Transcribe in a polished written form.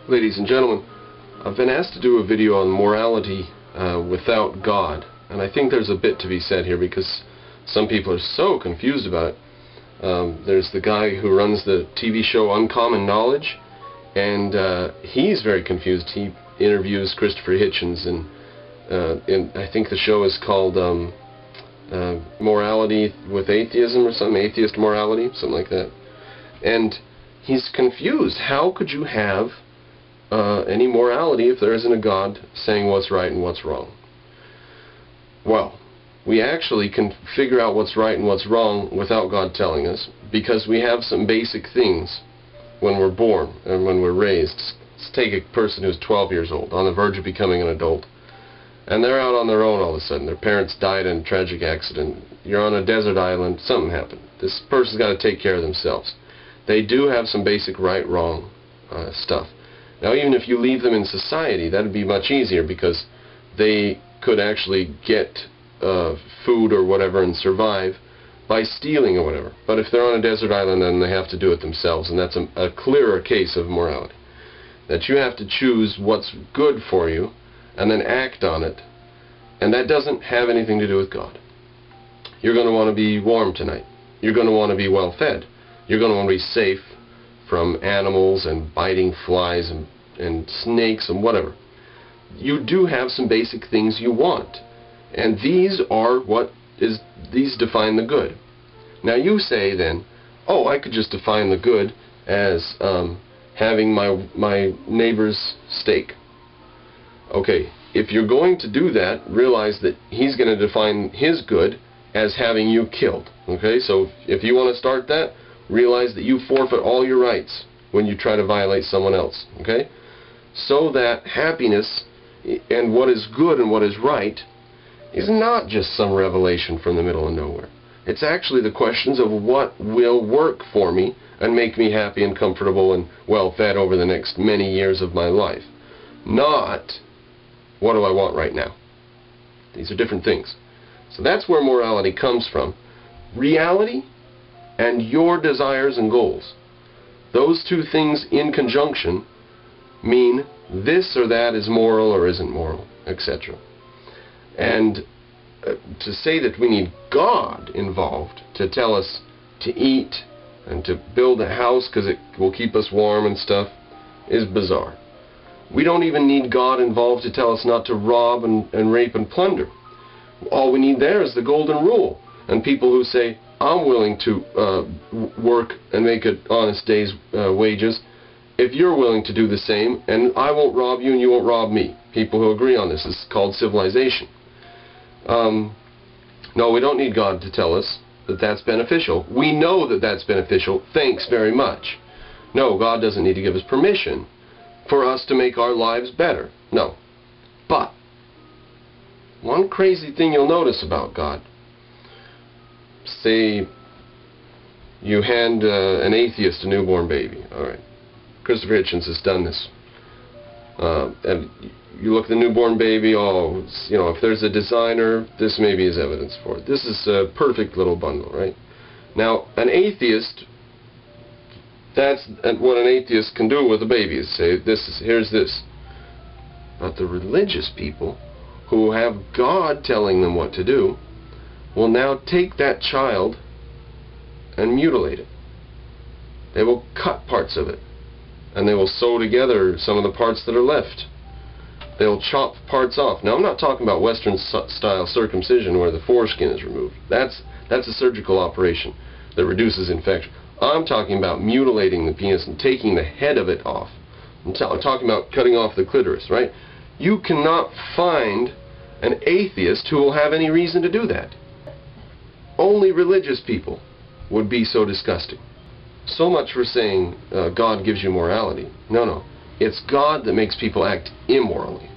Ladies and gentlemen, I've been asked to do a video on morality without God, and I think there's a bit to be said here because some people are so confused about it. There's the guy who runs the TV show Uncommon Knowledge, and he's very confused. He interviews Christopher Hitchens, and I think the show is called Morality with Atheism or something, Atheist Morality, something like that. And he's confused. How could you have any morality if there isn't a God saying what's right and what's wrong? Well, we actually can figure out what's right and what's wrong without God telling us, because we have some basic things when we're born and when we're raised. Let's take a person who's 12 years old, on the verge of becoming an adult, and they're out on their own all of a sudden. Their parents died in a tragic accident. You're on a desert island. Something happened. This person's got to take care of themselves. They do have some basic right-wrong stuff. Now, even if you leave them in society, that would be much easier because they could actually get food or whatever and survive by stealing or whatever. But if they're on a desert island, then they have to do it themselves, and that's a clearer case of morality. That you have to choose what's good for you and then act on it, and that doesn't have anything to do with God. You're going to want to be warm tonight. You're going to want to be well fed. You're going to want to be safe from animals and biting flies and snakes and whatever. You do have some basic things you want, and these define the good. Now you say then, oh, I could just define the good as having my neighbor's steak. Okay, if you're going to do that, realize that he's going to define his good as having you killed. Okay, so if you want to start that, realize that you forfeit all your rights when you try to violate someone else. Okay, so that happiness and what is good and what is right is not just some revelation from the middle of nowhere. It's actually the questions of what will work for me and make me happy and comfortable and well fed over the next many years of my life. Not what do I want right now. These are different things. So that's where morality comes from. Reality and your desires and goals. Those two things in conjunction mean this or that is moral or isn't moral, etc. And to say that we need God involved to tell us to eat and to build a house because it will keep us warm and stuff is bizarre. We don't even need God involved to tell us not to rob and rape and plunder. All we need there is the golden rule. And people who say, I'm willing to work and make an honest day's wages if you're willing to do the same, and I won't rob you and you won't rob me. People who agree on this is called civilization. No, we don't need God to tell us that that's beneficial. We know that that's beneficial. Thanks very much. No, God doesn't need to give us permission for us to make our lives better. No. But one crazy thing you'll notice about God, say you hand an atheist a newborn baby. All right. Christopher Hitchens has done this. And you look at the newborn baby, oh, you know, if there's a designer, this maybe is evidence for it. This is a perfect little bundle, right? Now, an atheist, that's what an atheist can do with a baby, is say, here's this. But the religious people who have God telling them what to do will now take that child and mutilate it. They will cut parts of it, and they will sew together some of the parts that are left. They'll chop parts off. Now, I'm not talking about Western-style circumcision where the foreskin is removed. That's a surgical operation that reduces infection. I'm talking about mutilating the penis and taking the head of it off. I'm talking about cutting off the clitoris, right? You cannot find an atheist who will have any reason to do that. Only religious people would be so disgusting. So much for saying God gives you morality. No, no. It's God that makes people act immorally.